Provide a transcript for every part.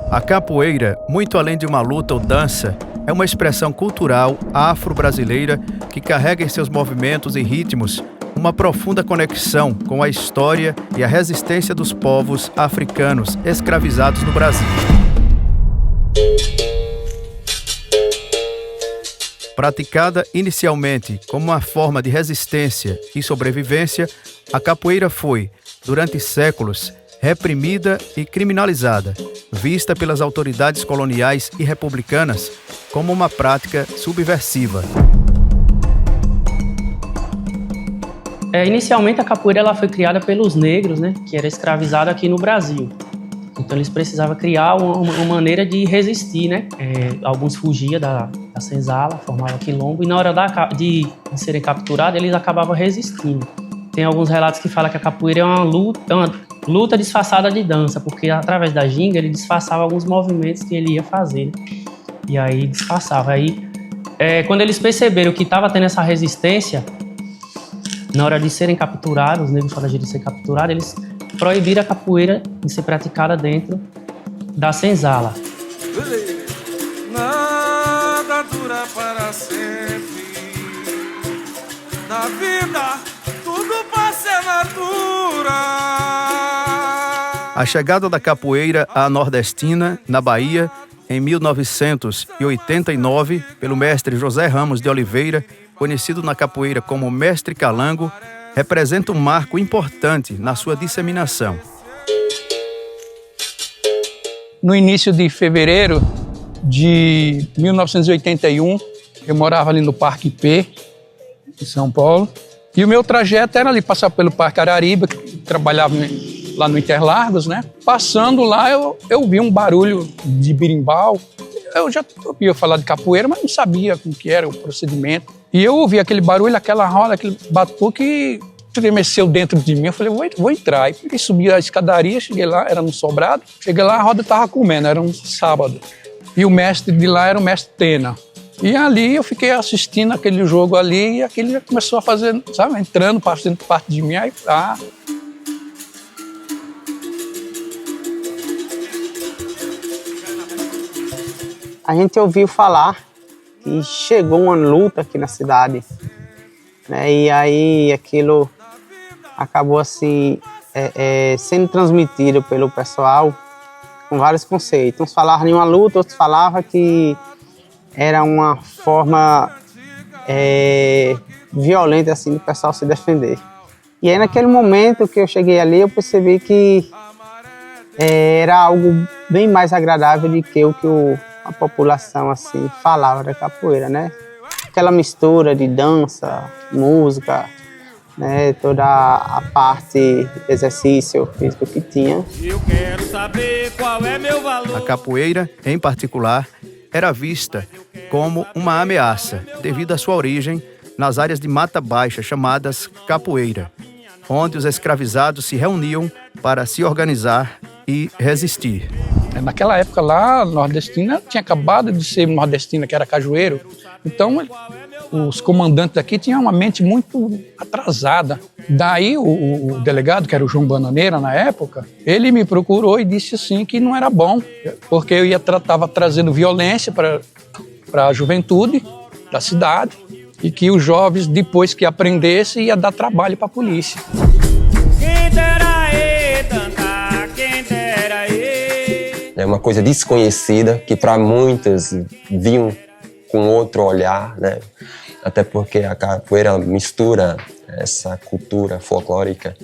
A capoeira, muito além de uma luta ou dança, é uma expressão cultural afro-brasileira que carrega em seus movimentos e ritmos uma profunda conexão com a história e a resistência dos povos africanos escravizados no Brasil. Praticada inicialmente como uma forma de resistência e sobrevivência, a capoeira foi, durante séculos, reprimida e criminalizada, vista pelas autoridades coloniais e republicanas como uma prática subversiva. Inicialmente a capoeira ela foi criada pelos negros, que era escravizado aqui no Brasil. Então eles precisavam criar uma maneira de resistir, alguns fugiam da senzala, formavam quilombo, e na hora de serem capturados eles acabavam resistindo. Tem alguns relatos que falam que a capoeira é uma luta disfarçada de dança, porque através da ginga ele disfarçava alguns movimentos que ele ia fazer. E aí disfarçava. Quando eles perceberam que estava tendo essa resistência, na hora de serem capturados, os negros forageiros de ser capturados, eles proibiram a capoeira de ser praticada dentro da senzala. Nada dura para sempre. Na vida, tudo passa na dura. A chegada da capoeira à nordestina, na Bahia, em 1989, pelo mestre José Ramos de Oliveira, conhecido na capoeira como Mestre Calango, representa um marco importante na sua disseminação. No início de fevereiro de 1981, eu morava ali no Parque P, em São Paulo, e o meu trajeto era ali passar pelo Parque Arariba, que trabalhava lá no Interlagos, Passando lá, eu vi um barulho de birimbau. Eu já ouvia falar de capoeira, mas não sabia como que era o procedimento. E eu ouvi aquele barulho, aquela roda, aquele batuque que estremeceu dentro de mim. Eu falei, vou entrar. E subi a escadaria, cheguei lá, era no sobrado. Cheguei lá, a roda estava comendo, era um sábado. E o mestre de lá era o mestre Tena. E ali eu fiquei assistindo aquele jogo ali, e aquele já começou a fazer, entrando, fazendo parte de mim. Aí, A gente ouviu falar que chegou uma luta aqui na cidade, E aí aquilo acabou assim sendo transmitido pelo pessoal com vários conceitos. Uns falavam em uma luta, outros falavam que era uma forma violenta assim do pessoal se defender. E aí naquele momento que eu cheguei ali, eu percebi que era algo bem mais agradável do que o que a população assim falava da capoeira, Aquela mistura de dança, música, toda a parte exercício físico que tinha. Eu quero saber qual é meu valor. A capoeira, em particular, era vista como uma ameaça devido à sua origem nas áreas de mata baixa chamadas capoeira, onde os escravizados se reuniam para se organizar e resistir. Naquela época lá, nordestina tinha acabado de ser nordestina, que era cajueiro. Então, os comandantes daqui tinham uma mente muito atrasada. Daí, o delegado, que era o João Bananeira na época, ele me procurou e disse assim que não era bom, porque eu estava trazendo violência para a juventude da cidade e que os jovens, depois que aprendessem, ia dar trabalho para a polícia. Quem dera tantar, quem dera É uma coisa desconhecida que para muitos viam com outro olhar, Até porque a capoeira mistura essa cultura folclórica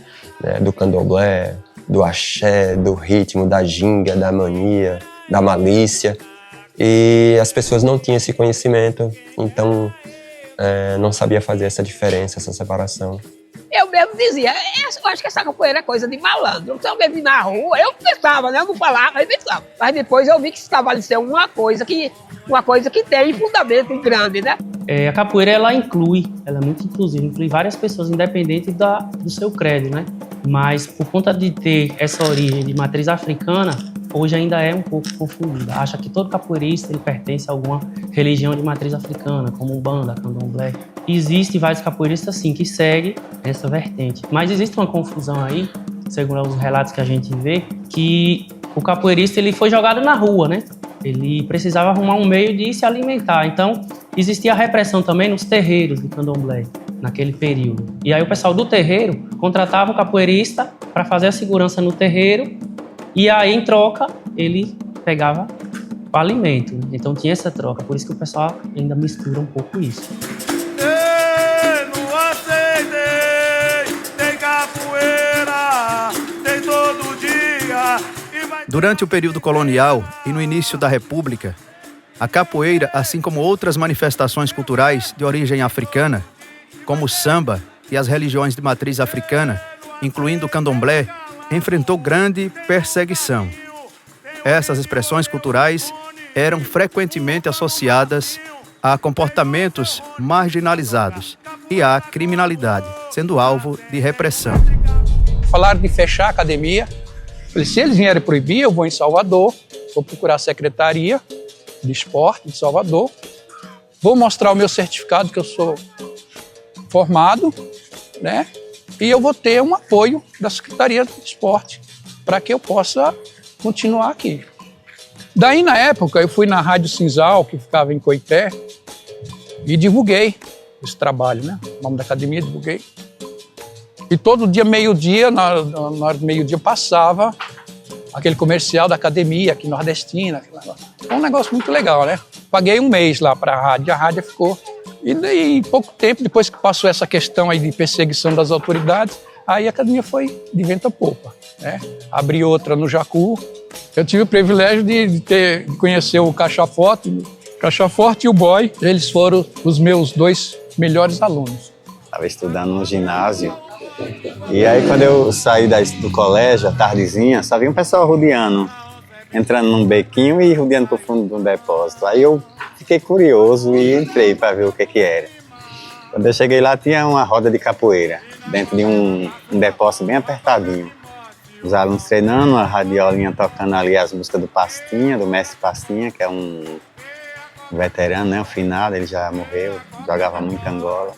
do candomblé, do axé, do ritmo, da ginga, da mania, da malícia. E as pessoas não tinham esse conhecimento, então não sabia fazer essa diferença, essa separação. Eu mesmo dizia, eu acho que essa capoeira é coisa de malandro. Então eu vi na rua, eu pensava, eu não falava, eu pensava. Mas depois eu vi que estava ali ser uma coisa que tem fundamento grande, A capoeira, ela é muito inclusiva, inclui várias pessoas, independente do seu credo, Mas por conta de ter essa origem de matriz africana, hoje ainda é um pouco confundida. Acha que todo capoeirista ele pertence a alguma religião de matriz africana, como Umbanda, Candomblé. Existem vários capoeiristas, sim, que seguem essa vertente. Mas existe uma confusão aí, segundo os relatos que a gente vê, que o capoeirista ele foi jogado na rua, né? Ele precisava arrumar um meio de se alimentar. Então, existia a repressão também nos terreiros do candomblé, naquele período. E aí o pessoal do terreiro contratava o capoeirista para fazer a segurança no terreiro, e aí, em troca, ele pegava o alimento, né? Então tinha essa troca, por isso que o pessoal ainda mistura um pouco isso. No aceitei, tem capoeira, tem todo dia. Durante o período colonial e no início da República, a capoeira, assim como outras manifestações culturais de origem africana, como o samba e as religiões de matriz africana, incluindo o candomblé, enfrentou grande perseguição. Essas expressões culturais eram frequentemente associadas a comportamentos marginalizados e à criminalidade, sendo alvo de repressão. Falaram de fechar a academia. Falei, se eles vierem proibir, eu vou em Salvador, vou procurar a Secretaria de Esporte de Salvador, vou mostrar o meu certificado que eu sou formado, né? E eu vou ter um apoio da Secretaria de Esporte para que eu possa continuar aqui. Daí, na época, eu fui na Rádio Cinzal, que ficava em Coité, e divulguei esse trabalho, né? O nome da academia, divulguei. E todo dia, meio-dia, na hora do meio-dia, passava aquele comercial da academia aqui nordestina. Foi um negócio muito legal, né? Paguei um mês lá para a rádio ficou. E daí, em pouco tempo, depois que passou essa questão aí de perseguição das autoridades, aí a academia foi de vento a popa, né? Abri outra no Jacu. Eu tive o privilégio de conhecer o Caixa Forte. O Caixa Forte e o Boy, eles foram os meus 2 melhores alunos. Estava estudando no ginásio. E aí, quando eu saí do colégio, à tardezinha, só vi um pessoal rodeando, entrando num bequinho e rodeando pro fundo de um depósito. Aí eu fiquei curioso e entrei para ver o que era. Quando eu cheguei lá, tinha uma roda de capoeira, dentro de um depósito bem apertadinho. Os alunos treinando, a radiolinha tocando ali as músicas do Pastinha, do mestre Pastinha, que é um veterano, né, um finado, ele já morreu, jogava muito Angola.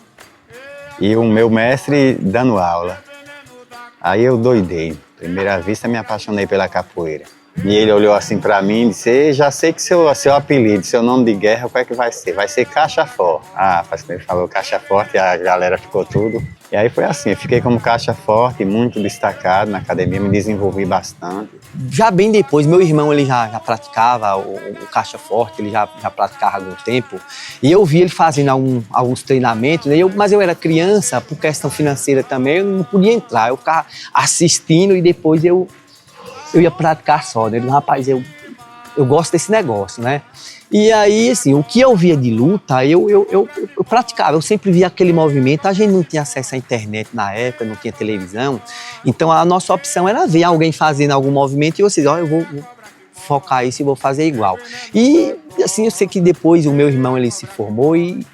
E o meu mestre dando aula. Aí eu doidei. Primeira vista, me apaixonei pela capoeira. E ele olhou assim pra mim e disse, já sei que seu apelido, seu nome de guerra, qual é que vai ser? Vai ser Caixa Forte. Ah, quando ele falou Caixa Forte, a galera ficou tudo. E aí foi assim, eu fiquei como Caixa Forte, muito destacado na academia, me desenvolvi bastante. Já bem depois, meu irmão ele já praticava o Caixa Forte, ele já praticava há algum tempo. E eu vi ele fazendo alguns treinamentos, né? Mas eu era criança, por questão financeira também, eu não podia entrar. Eu ficava assistindo e depois eu ia praticar só, né? Rapaz, eu gosto desse negócio, né? E aí, assim, o que eu via de luta, eu praticava, eu sempre via aquele movimento. A gente não tinha acesso à internet na época, não tinha televisão, então a nossa opção era ver alguém fazendo algum movimento e você diz, eu vou focar isso e vou fazer igual. E, assim, eu sei que depois o meu irmão, ele se formou e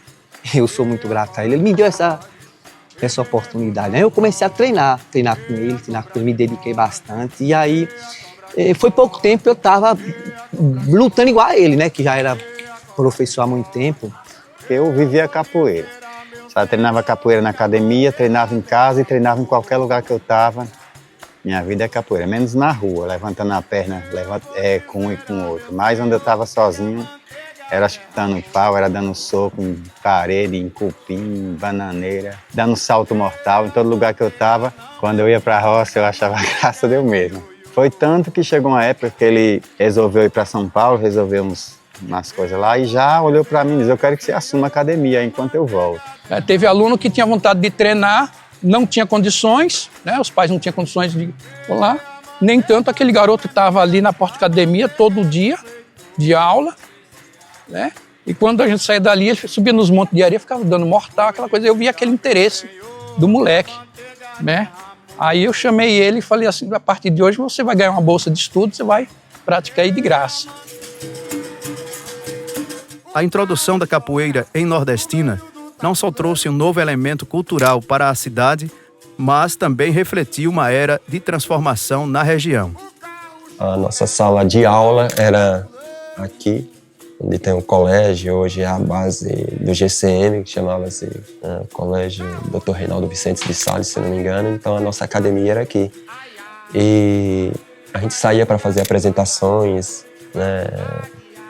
eu sou muito grato a ele, ele me deu essa oportunidade, né? Eu comecei a treinar com ele, me dediquei bastante, e aí foi pouco tempo eu estava lutando igual a ele, né? Que já era professor há muito tempo. Eu vivia capoeira. Sabe, treinava capoeira na academia, treinava em casa e treinava em qualquer lugar que eu estava. Minha vida é capoeira, menos na rua, levantando a perna com um e com o outro. Mas onde eu estava sozinho, era chutando pau, era dando soco em parede, em cupim, em bananeira, dando salto mortal. Em todo lugar que eu estava, quando eu ia para a roça, eu achava graça de eu mesmo. Foi tanto que chegou uma época que ele resolveu ir para São Paulo, resolveu umas coisas lá e já olhou para mim e disse, eu quero que você assuma a academia enquanto eu volto. Teve aluno que tinha vontade de treinar, não tinha condições, né? Os pais não tinham condições de ir lá. Nem tanto, aquele garoto estava ali na porta da academia todo dia, de aula, né? E quando a gente saía dali, ele subia nos montes de areia, ficava dando mortal, aquela coisa. Eu via aquele interesse do moleque, né? Aí eu chamei ele e falei assim, a partir de hoje você vai ganhar uma bolsa de estudo, você vai praticar aí de graça. A introdução da capoeira em Nordestina não só trouxe um novo elemento cultural para a cidade, mas também refletiu uma era de transformação na região. A nossa sala de aula era aqui, onde tem um colégio, hoje é a base do GCM, que chamava-se Colégio Dr. Reinaldo Vicentes de Salles, se não me engano. Então a nossa academia era aqui. E A gente saía para fazer apresentações, né,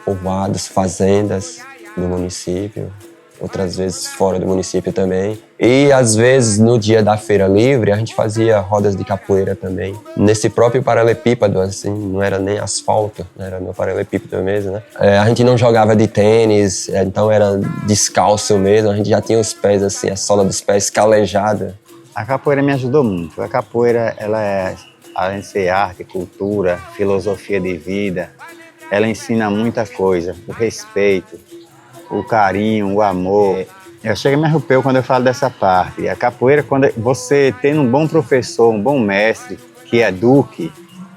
povoados, fazendas do município, outras vezes fora do município também. E às vezes no dia da feira livre a gente fazia rodas de capoeira também. Nesse próprio paralelepípedo, assim, não era nem asfalto, era no paralelepípedo mesmo, né? A gente não jogava de tênis, então era descalço mesmo, a gente já tinha os pés assim, a sola dos pés calejada. A capoeira me ajudou muito. A capoeira, ela é, além de ser arte, cultura, filosofia de vida, ela ensina muita coisa, o respeito, o carinho, o amor. Eu chego a me arrepio quando eu falo dessa parte. A capoeira, quando você tem um bom professor, um bom mestre, que eduque,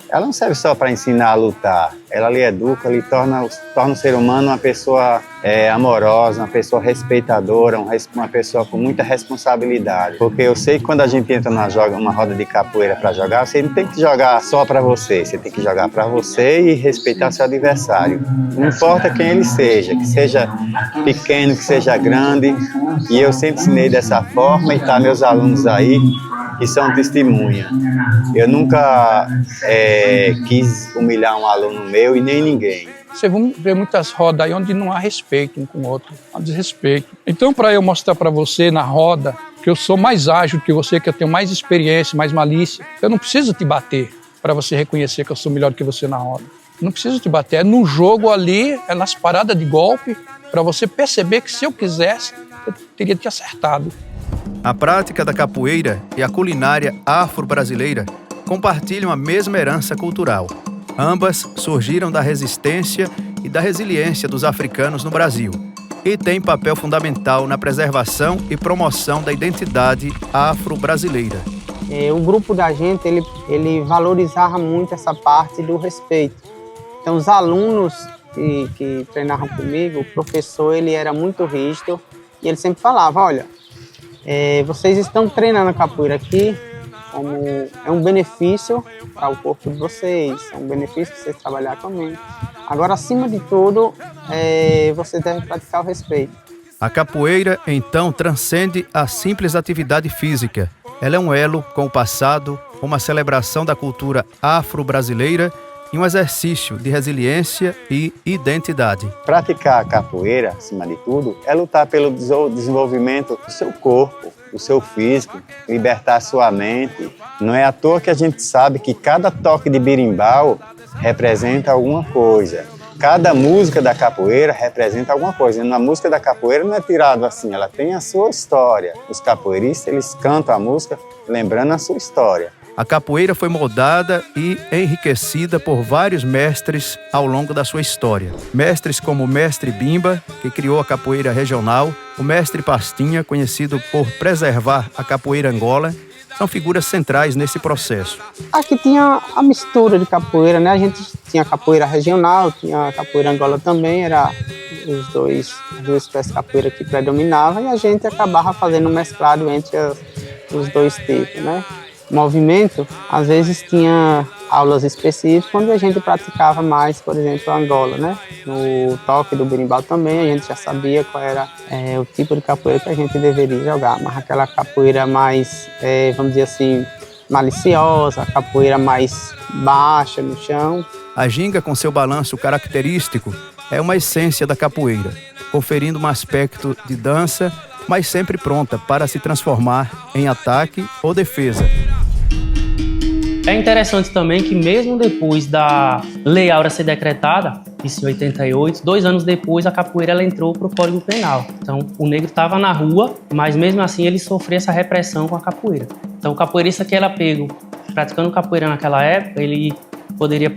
ela não serve só para ensinar a lutar. Ela lhe educa, lhe torna o ser humano uma pessoa amorosa, uma pessoa respeitadora, uma pessoa com muita responsabilidade. Porque eu sei que quando a gente entra numa roda de capoeira para jogar, você não tem que jogar só para você, você tem que jogar para você e respeitar seu adversário. Não importa quem ele seja, que seja pequeno, que seja grande. E eu sempre ensinei dessa forma e tá meus alunos aí que são testemunha. Eu nunca quis humilhar um aluno meu e nem ninguém. Você vai ver muitas rodas aí onde não há respeito um com o outro, há desrespeito. Então, para eu mostrar para você na roda que eu sou mais ágil que você, que eu tenho mais experiência, mais malícia, eu não preciso te bater para você reconhecer que eu sou melhor que você na roda. Não preciso te bater, é no jogo ali, é nas paradas de golpe, para você perceber que se eu quisesse, eu teria te acertado. A prática da capoeira e a culinária afro-brasileira compartilham a mesma herança cultural. Ambas surgiram da resistência e da resiliência dos africanos no Brasil e têm papel fundamental na preservação e promoção da identidade afro-brasileira. O grupo da gente, ele valorizava muito essa parte do respeito. Então, os alunos que treinavam comigo, o professor, ele era muito rígido e ele sempre falava, olha, vocês estão treinando a capoeira aqui, como é um benefício para o corpo de vocês, é um benefício vocês trabalhar comigo. Agora, acima de tudo, você deve praticar o respeito. A capoeira, então, transcende a simples atividade física. Ela é um elo com o passado, uma celebração da cultura afro-brasileira e um exercício de resiliência e identidade. Praticar a capoeira, acima de tudo, é lutar pelo desenvolvimento do seu corpo, do seu físico, libertar a sua mente. Não é à toa que a gente sabe que cada toque de berimbau representa alguma coisa. Cada música da capoeira representa alguma coisa. Na música da capoeira não é tirado assim, ela tem a sua história. Os capoeiristas, eles cantam a música lembrando a sua história. A capoeira foi moldada e enriquecida por vários mestres ao longo da sua história. Mestres como o mestre Bimba, que criou a capoeira regional, o mestre Pastinha, conhecido por preservar a capoeira Angola, são figuras centrais nesse processo. Aqui tinha a mistura de capoeira, né? A gente tinha a capoeira regional, tinha a capoeira Angola também, era as duas espécies de capoeira que predominavam e a gente acabava fazendo um mesclado entre os dois tipos, né? Movimento, às vezes tinha aulas específicas onde a gente praticava mais, por exemplo, a Angola, né? No toque do berimbau também a gente já sabia qual era o tipo de capoeira que a gente deveria jogar, mas aquela capoeira mais, vamos dizer assim, maliciosa, a capoeira mais baixa no chão. A ginga, com seu balanço característico, é uma essência da capoeira, conferindo um aspecto de dança, mas sempre pronta para se transformar em ataque ou defesa. É interessante também que mesmo depois da Lei Áurea ser decretada, isso em 88, 2 anos depois a capoeira ela entrou para o Código Penal. Então o negro estava na rua, mas mesmo assim ele sofria essa repressão com a capoeira. Então o capoeirista que era pego praticando capoeira naquela época, ele poderia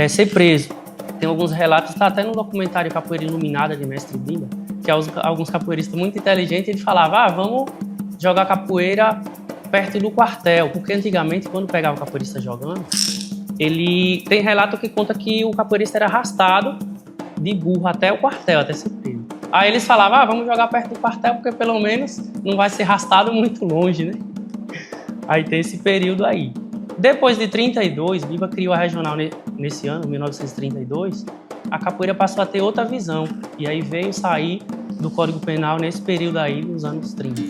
ser preso. Tem alguns relatos, está até no documentário Capoeira Iluminada, de Mestre Bimba, que alguns capoeiristas muito inteligentes, ele falava, vamos jogar capoeira perto do quartel, porque antigamente, quando pegava o capoeirista jogando, ele tem relato que conta que o capoeirista era arrastado de burro até o quartel, até ser preso. Aí eles falavam, vamos jogar perto do quartel, porque pelo menos não vai ser arrastado muito longe, né? Aí tem esse período aí. Depois de 32, Bimba criou a regional nesse ano, 1932, a capoeira passou a ter outra visão. E aí veio sair do Código Penal nesse período aí, nos anos 30.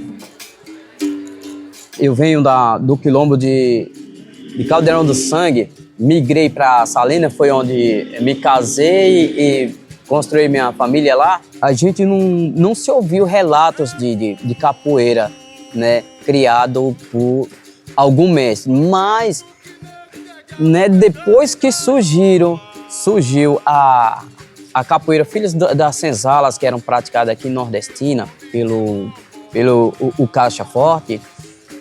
Eu venho do quilombo de Caldeirão do Sangue, migrei para Salina, foi onde me casei e construí minha família lá, a gente não se ouviu relatos de capoeira, né, criado por algum mestre. Mas, né, depois que surgiu a capoeira Filhos das Senzalas, que eram praticadas aqui em Nordestina pelo Caixa Forte,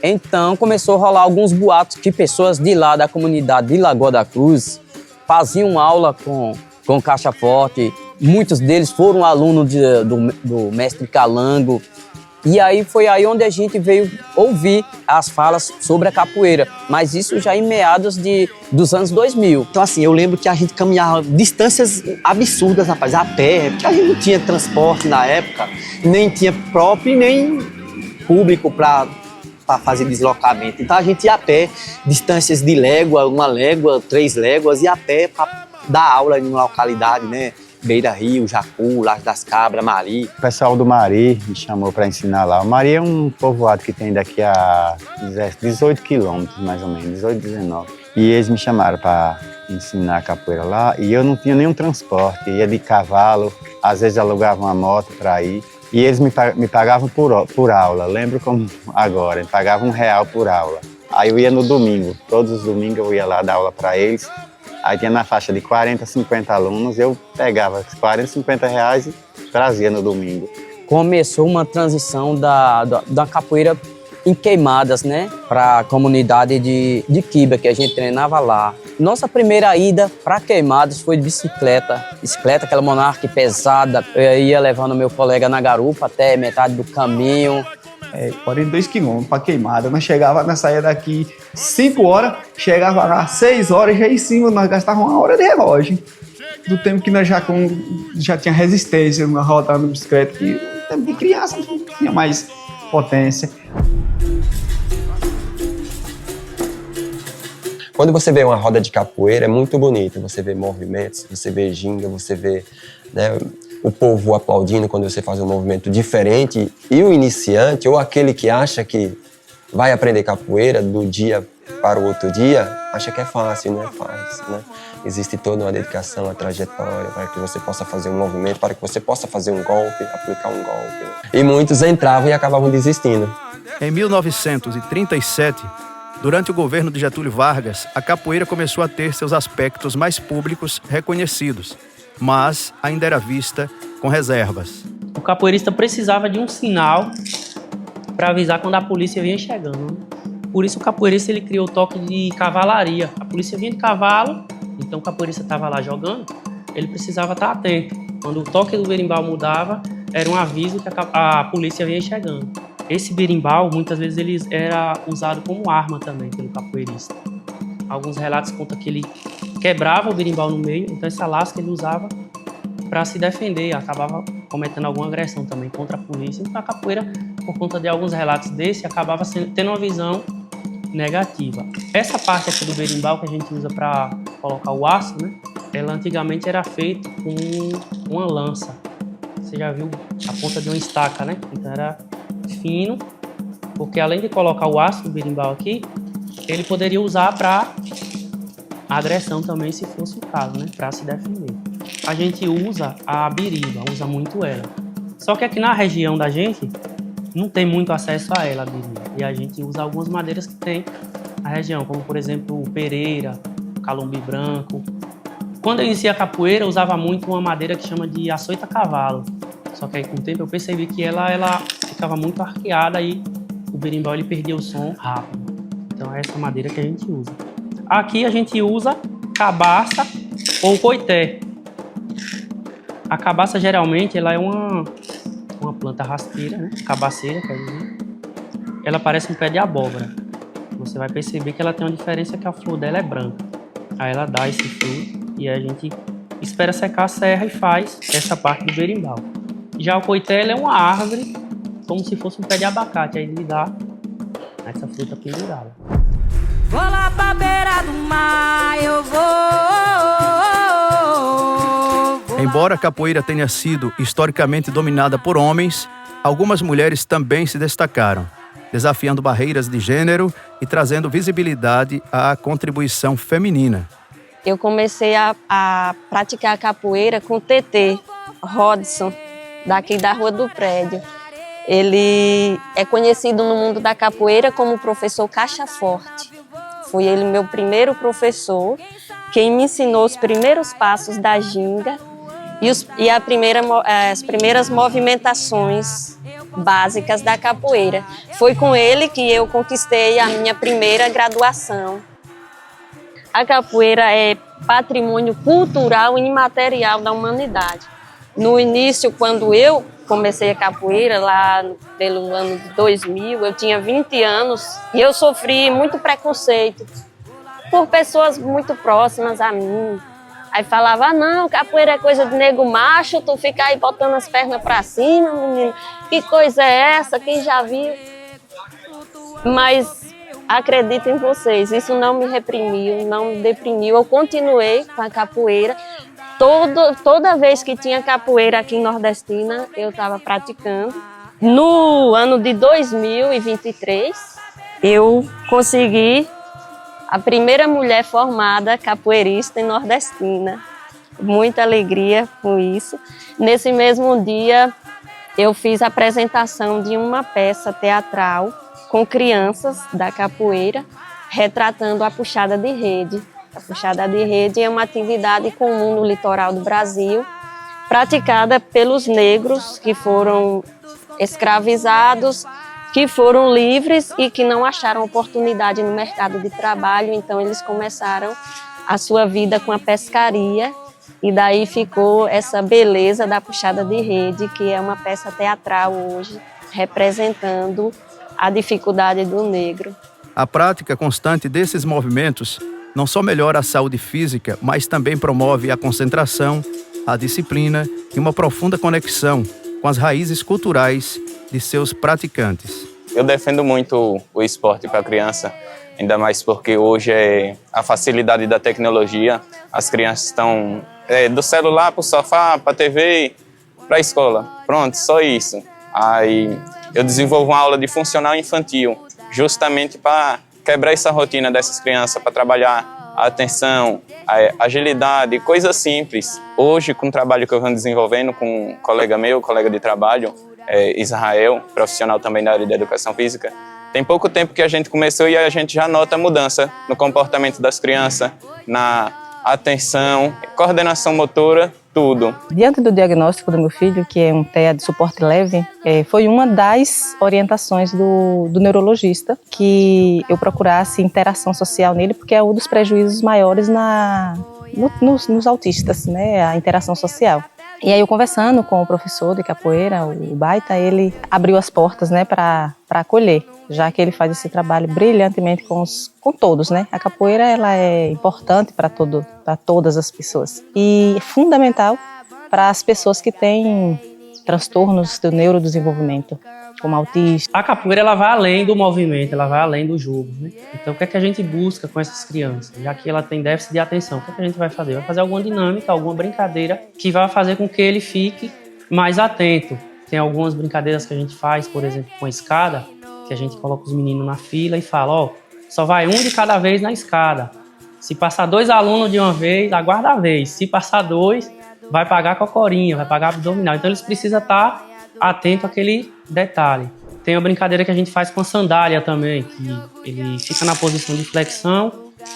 então começou a rolar alguns boatos que pessoas de lá da comunidade de Lagoa da Cruz faziam aula com Caixa Forte. Muitos deles foram alunos do mestre Calango. E aí foi aí onde a gente veio ouvir as falas sobre a capoeira. Mas isso já em meados dos anos 2000. Então assim, eu lembro que a gente caminhava distâncias absurdas, rapaz, a pé, porque a gente não tinha transporte na época, nem tinha próprio, nem público para fazer deslocamento. Então a gente ia a pé, distâncias de légua, 1 légua, 3 léguas, ia a pé para dar aula em uma localidade, né? Beira Rio, Jacu, Laje das Cabras, Mari. O pessoal do Mari me chamou para ensinar lá. O Mari é um povoado que tem daqui a 18 quilômetros, mais ou menos, 18, 19. E eles me chamaram para ensinar a capoeira lá e eu não tinha nenhum transporte, ia de cavalo, às vezes alugava uma moto para ir. E eles me pagavam por aula, lembro como agora, me pagavam R$1 por aula. Aí eu ia no domingo, todos os domingos eu ia lá dar aula para eles. Aí tinha na faixa de 40, 50 alunos, eu pegava 40, 50 reais e trazia no domingo. Começou uma transição da capoeira em Queimadas, né? Para a comunidade de Quiba, que a gente treinava lá. Nossa primeira ida para Queimadas foi de bicicleta, aquela Monarch pesada. Eu ia levando meu colega na garupa até metade do caminho. 42 quilômetros para Queimada. Nós saía daqui 5 horas, chegava lá 6 horas, já em cima nós gastávamos 1 hora de relógio. Do tempo que nós já tinha resistência na rodada de bicicleta, que no tempo de criança não tinha mais potência. Quando você vê uma roda de capoeira, é muito bonito. Você vê movimentos, você vê ginga, você vê, né, o povo aplaudindo quando você faz um movimento diferente. E o iniciante, ou aquele que acha que vai aprender capoeira do dia para o outro dia, acha que é fácil, não é fácil, né? Existe toda uma dedicação, uma trajetória para que você possa fazer um movimento, para que você possa fazer um golpe, aplicar um golpe. E muitos entravam e acabavam desistindo. Em 1937, durante o governo de Getúlio Vargas, a capoeira começou a ter seus aspectos mais públicos reconhecidos, mas ainda era vista com reservas. O capoeirista precisava de um sinal para avisar quando a polícia vinha chegando. Por isso o capoeirista ele criou o toque de cavalaria. A polícia vinha de cavalo, então o capoeirista estava lá jogando, ele precisava estar atento. Quando o toque do berimbau mudava, era um aviso que a polícia vinha chegando. Esse berimbau, muitas vezes, ele era usado como arma também pelo capoeirista. Alguns relatos contam que ele quebrava o berimbau no meio, então essa lasca ele usava para se defender, acabava cometendo alguma agressão também contra a polícia. Então a capoeira, por conta de alguns relatos desse, acabava tendo uma visão negativa. Essa parte aqui do berimbau que a gente usa para colocar o aço, né? Ela antigamente era feita com uma lança. Você já viu a ponta de uma estaca, né? Então era fino, porque além de colocar o aço do berimbau aqui, ele poderia usar para agressão também, se fosse o caso, né? Para se defender. A gente usa a biriba, usa muito ela. Só que aqui na região da gente, não tem muito acesso a ela, a biriba. E a gente usa algumas madeiras que tem na região, como por exemplo o pereira, o calumbi branco. Quando eu iniciei a capoeira, eu usava muito uma madeira que chama de açoita cavalo. Só que aí com o tempo eu percebi que ela ficava muito arqueada e o berimbau ele perdia o som rápido. Então é essa madeira que a gente usa. Aqui a gente usa cabaça ou coité. A cabaça geralmente ela é uma planta rasteira, né? Cabaceira, quer dizer. Ela parece um pé de abóbora. Você vai perceber que ela tem uma diferença, que a flor dela é branca. Aí ela dá esse fruto e a gente espera secar a serra e faz essa parte do berimbau. Já o coité é uma árvore, como se fosse um pé de abacate, aí ele dá essa fruta pendurada. Vou lá pra beira do mar, eu vou. Embora a capoeira tenha sido historicamente dominada por homens, algumas mulheres também se destacaram, desafiando barreiras de gênero e trazendo visibilidade à contribuição feminina. eu comecei a praticar capoeira com o TT, Rodson, daqui da Rua do Prédio. Ele é conhecido no mundo da capoeira como o professor Caixa Forte. Foi ele meu primeiro professor, quem me ensinou os primeiros passos da ginga e as primeiras movimentações básicas da capoeira. Foi com ele que eu conquistei a minha primeira graduação. A capoeira é patrimônio cultural e imaterial da humanidade. No início, quando eu comecei a capoeira, lá pelo ano de 2000, eu tinha 20 anos e eu sofri muito preconceito por pessoas muito próximas a mim. Aí falava, ah, não, capoeira é coisa de nego macho, tu fica aí botando as pernas pra cima, menino. Que coisa é essa? Quem já viu? Mas acredito em vocês, isso não me reprimiu, não me deprimiu. Eu continuei com a capoeira. Toda vez que tinha capoeira aqui em Nordestina, eu estava praticando. No ano de 2023, eu consegui a primeira mulher formada capoeirista em Nordestina. Muita alegria com isso. Nesse mesmo dia, eu fiz a apresentação de uma peça teatral com crianças da capoeira, retratando a puxada de rede. A puxada de rede é uma atividade comum no litoral do Brasil, praticada pelos negros que foram escravizados, que foram livres e que não acharam oportunidade no mercado de trabalho, então eles começaram a sua vida com a pescaria e daí ficou essa beleza da puxada de rede, que é uma peça teatral hoje, representando a dificuldade do negro. A prática constante desses movimentos não só melhora a saúde física, mas também promove a concentração, a disciplina e uma profunda conexão com as raízes culturais de seus praticantes. Eu defendo muito o esporte para a criança, ainda mais porque hoje é a facilidade da tecnologia. As crianças estão do celular para o sofá, para a TV, para a escola. Pronto, só isso. Aí eu desenvolvo uma aula de funcional infantil, justamente para quebrar essa rotina dessas crianças, para trabalhar a atenção, a agilidade, coisas simples. Hoje, com o trabalho que eu venho desenvolvendo com um colega meu, colega de trabalho, Israel, profissional também da área da educação física, tem pouco tempo que a gente começou e a gente já nota a mudança no comportamento das crianças, na atenção, coordenação motora, tudo. Diante do diagnóstico do meu filho, que é um TEA de suporte leve, foi uma das orientações do neurologista que eu procurasse interação social nele, porque é um dos prejuízos maiores nos autistas, né, a interação social. E aí eu conversando com o professor de capoeira, o Baita, ele abriu as portas, né, para acolher, já que ele faz esse trabalho brilhantemente com todos, né? A capoeira ela é importante para todas as pessoas e é fundamental para as pessoas que têm transtornos do neurodesenvolvimento, como autismo. A capoeira ela vai além do movimento, ela vai além do jogo, né? Então o que é que a gente busca com essas crianças? Já que ela tem déficit de atenção, o que é que a gente vai fazer? Vai fazer alguma dinâmica, alguma brincadeira que vai fazer com que ele fique mais atento. Tem algumas brincadeiras que a gente faz, por exemplo, com a escada, que a gente coloca os meninos na fila e fala, ó, só vai um de cada vez na escada. Se passar 2 alunos de uma vez, aguarda a vez. Se passar 2, vai pagar cocorinha, vai pagar abdominal. Então eles precisam estar atentos àquele detalhe. Tem uma brincadeira que a gente faz com a sandália também, que ele fica na posição de flexão,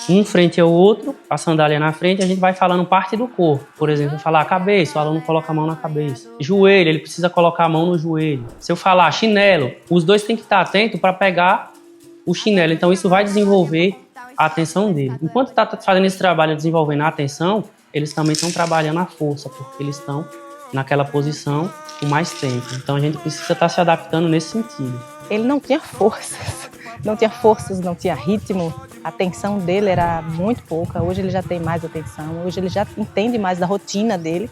um frente ao outro, a sandália na frente, a gente vai falando parte do corpo. Por exemplo, eu falar a cabeça, o aluno coloca a mão na cabeça. Joelho, ele precisa colocar a mão no joelho. Se eu falar chinelo, os dois têm que estar atentos para pegar o chinelo. Então isso vai desenvolver a atenção dele. Enquanto está fazendo esse trabalho desenvolvendo a atenção, eles também estão trabalhando a força, porque eles estão naquela posição por mais tempo. Então a gente precisa estar se adaptando nesse sentido. Ele não tinha forças, não tinha ritmo, a atenção dele era muito pouca. Hoje ele já tem mais atenção, hoje ele já entende mais da rotina dele.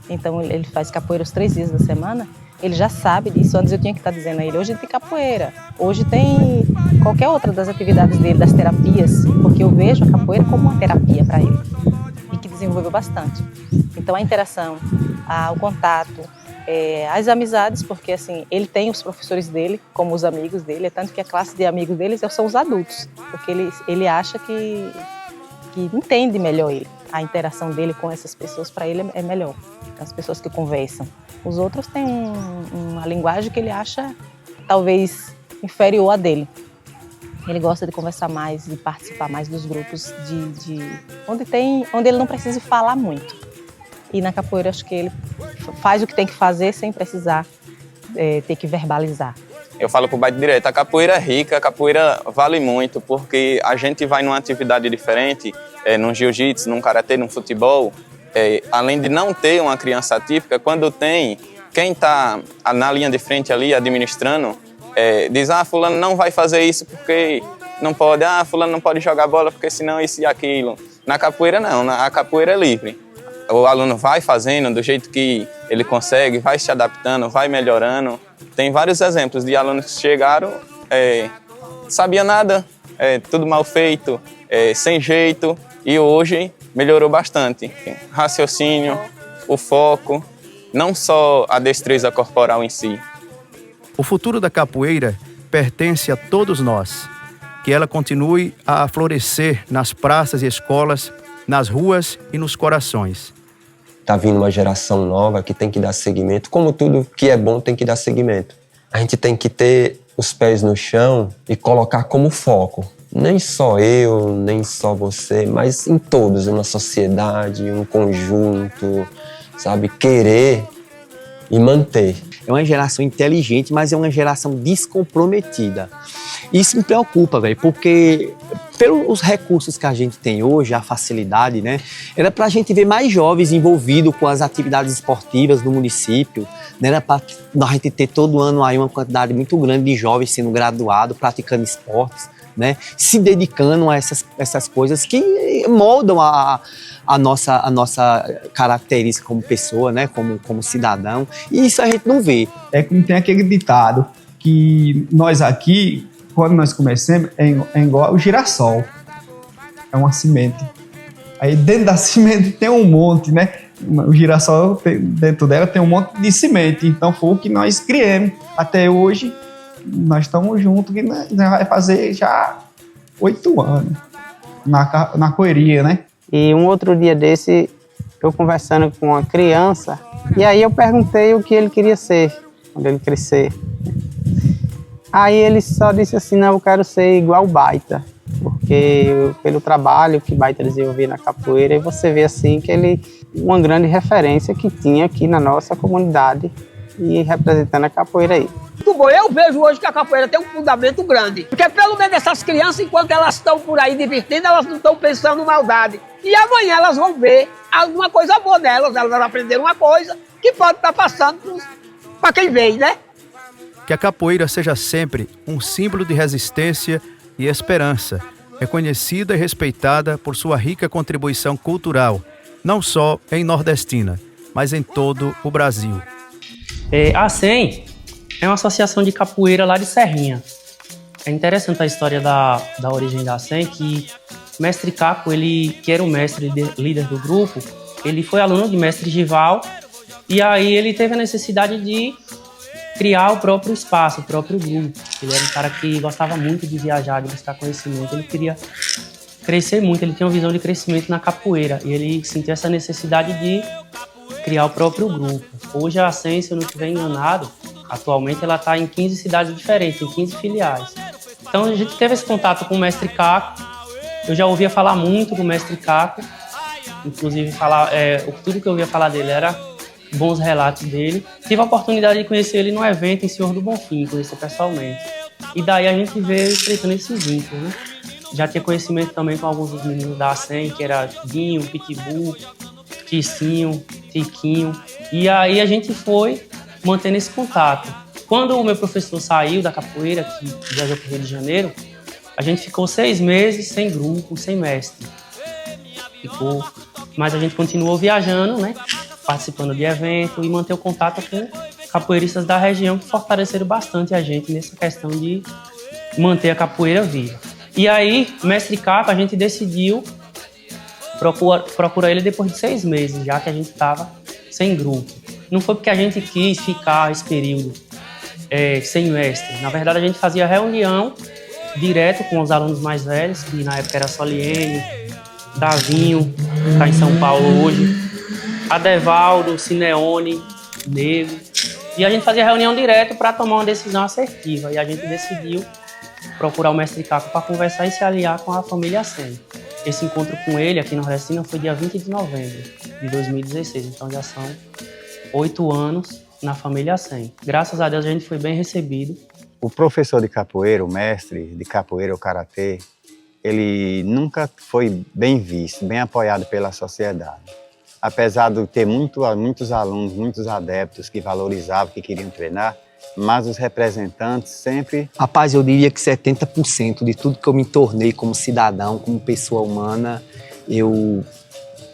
Então ele faz capoeira os 3 dias da semana, ele já sabe disso. Antes eu tinha que estar dizendo a ele, hoje tem capoeira, hoje tem qualquer outra das atividades dele, das terapias, porque eu vejo a capoeira como uma terapia para ele e que desenvolveu bastante. Então a interação, o contato, as amizades, porque assim, ele tem os professores dele como os amigos dele, é tanto que a classe de amigos dele são os adultos, porque ele acha que entende melhor ele. a interação dele com essas pessoas, para ele é melhor, as pessoas que conversam. Os outros têm uma linguagem que ele acha talvez inferior à dele. Ele gosta de conversar mais, de participar mais dos grupos onde ele não precisa falar muito. E na capoeira acho que ele faz o que tem que fazer sem precisar ter que verbalizar. Eu falo pro bairro direto, a capoeira é rica, a capoeira vale muito, porque a gente vai numa atividade diferente, num jiu-jitsu, num karatê, num futebol, além de não ter uma criança atípica, quando tem, quem está na linha de frente ali administrando, diz, fulano não vai fazer isso porque não pode, fulano não pode jogar bola porque senão isso e aquilo. Na capoeira não, a capoeira é livre. O aluno vai fazendo do jeito que ele consegue, vai se adaptando, vai melhorando. Tem vários exemplos de alunos que chegaram, sabia nada, tudo mal feito, sem jeito, e hoje melhorou bastante. Raciocínio, o foco, não só a destreza corporal em si. O futuro da capoeira pertence a todos nós. Que ela continue a florescer nas praças e escolas, nas ruas e nos corações. Tá vindo uma geração nova que tem que dar seguimento. Como tudo que é bom tem que dar seguimento. A gente tem que ter os pés no chão e colocar como foco. Nem só eu, nem só você, mas em todos, uma sociedade, um conjunto, sabe? Querer e manter. É uma geração inteligente, mas é uma geração descomprometida. Isso me preocupa, velho, porque pelos recursos que a gente tem hoje, a facilidade, né? Era pra gente ver mais jovens envolvidos com as atividades esportivas no município, né? Era pra a gente ter todo ano aí uma quantidade muito grande de jovens sendo graduados, praticando esportes, né? Se dedicando a essas coisas que moldam a nossa característica como pessoa, né? Como cidadão. E isso a gente não vê. É como tem aquele ditado que nós aqui, quando nós começamos, é igual o girassol. É uma semente. Aí dentro da semente tem um monte, né? O girassol, dentro dela tem um monte de semente. Então foi o que nós criamos. Até hoje, nós estamos juntos, que nós vai fazer já 8 anos na correria, né? E um outro dia desse, eu conversando com uma criança, e aí eu perguntei o que ele queria ser quando ele crescer. Aí ele só disse assim, não, eu quero ser igual o Baita, porque pelo trabalho que Baita desenvolvia na capoeira, e você vê assim que ele, uma grande referência que tinha aqui na nossa comunidade e representando a capoeira aí. Muito bom, eu vejo hoje que a capoeira tem um fundamento grande, porque pelo menos essas crianças, enquanto elas estão por aí divertindo, elas não estão pensando em maldade. E amanhã elas vão ver alguma coisa boa nelas, elas vão aprender uma coisa que pode estar passando para quem vem, né? Que a capoeira seja sempre um símbolo de resistência e esperança, reconhecida e respeitada por sua rica contribuição cultural, não só em Nordestina, mas em todo o Brasil. A SEM é uma associação de capoeira lá de Serrinha. É interessante a história da origem da SEM, que Mestre Caco, ele, que era o mestre líder do grupo, ele foi aluno de Mestre Gival, e aí ele teve a necessidade de criar o próprio espaço, o próprio grupo. Ele era um cara que gostava muito de viajar, de buscar conhecimento, ele queria crescer muito, ele tinha uma visão de crescimento na capoeira, e ele sentiu essa necessidade de criar o próprio grupo. Hoje a SEM, se eu não estiver enganado, atualmente ela está em 15 cidades diferentes, em 15 filiais. Então a gente teve esse contato com o Mestre Caco, eu já ouvia falar muito do Mestre Caco, inclusive tudo que eu ouvia falar dele era bons relatos dele. Tive a oportunidade de conhecer ele num evento em Senhor do Bonfim, conhecer pessoalmente. E daí a gente veio estreitando esse vínculo, né? Já tinha conhecimento também com alguns dos meninos da SEM, que era Guinho, Pitbull, Ticinho, Tiquinho. E aí a gente foi mantendo esse contato. Quando o meu professor saiu da capoeira, que viajou para o Rio de Janeiro, a gente ficou 6 meses sem grupo, sem mestre. Mas a gente continuou viajando, né? Participando de evento e manter o contato com capoeiristas da região que fortaleceram bastante a gente nessa questão de manter a capoeira viva. E aí, Mestre Caco, a gente decidiu procurar ele depois de 6 meses, já que a gente estava sem grupo. Não foi porque a gente quis ficar esse período sem mestre. Na verdade, a gente fazia reunião direto com os alunos mais velhos, que na época era Soliene, Davinho, está em São Paulo hoje. Adevaldo, Sineone, Nego. E a gente fazia reunião direto para tomar uma decisão assertiva. E a gente decidiu procurar o mestre Caco para conversar e se aliar com a família Sen. Esse encontro com ele aqui no Nordestina foi dia 20 de novembro de 2016. Então já são 8 anos na família Sen. Graças a Deus a gente foi bem recebido. O professor de capoeira, o mestre de capoeira ou karatê, ele nunca foi bem visto, bem apoiado pela sociedade. Apesar de ter muitos alunos, muitos adeptos que valorizavam, que queriam treinar, mas os representantes sempre... Rapaz, eu diria que 70% de tudo que eu me tornei como cidadão, como pessoa humana, eu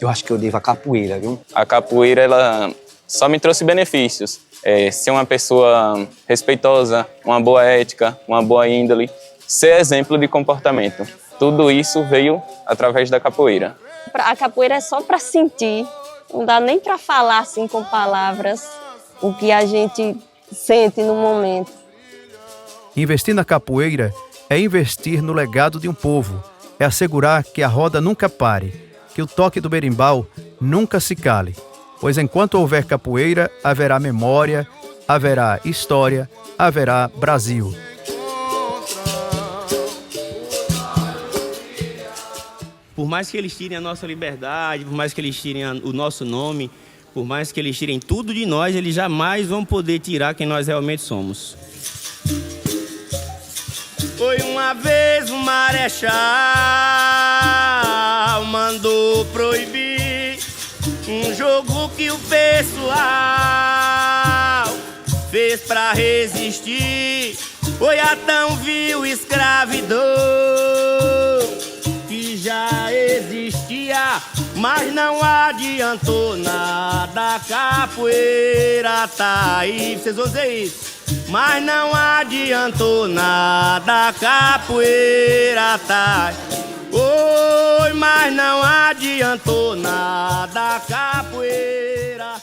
acho que eu devo à capoeira, viu? A capoeira, ela só me trouxe benefícios. Ser uma pessoa respeitosa, uma boa ética, uma boa índole, ser exemplo de comportamento. Tudo isso veio através da capoeira. A capoeira é só para sentir, não dá nem para falar assim com palavras o que a gente sente no momento. Investir na capoeira é investir no legado de um povo, é assegurar que a roda nunca pare, que o toque do berimbau nunca se cale, pois enquanto houver capoeira, haverá memória, haverá história, haverá Brasil. Por mais que eles tirem a nossa liberdade, por mais que eles tirem o nosso nome, por mais que eles tirem tudo de nós, eles jamais vão poder tirar quem nós realmente somos. Foi uma vez o marechal mandou proibir um jogo que o pessoal fez pra resistir. Foi a tão vil escravidão que já existia, mas não adiantou nada. A capoeira tá aí, vocês vão dizer isso. Mas não adiantou nada, a capoeira tá aí. Oi, mas não adiantou nada, a capoeira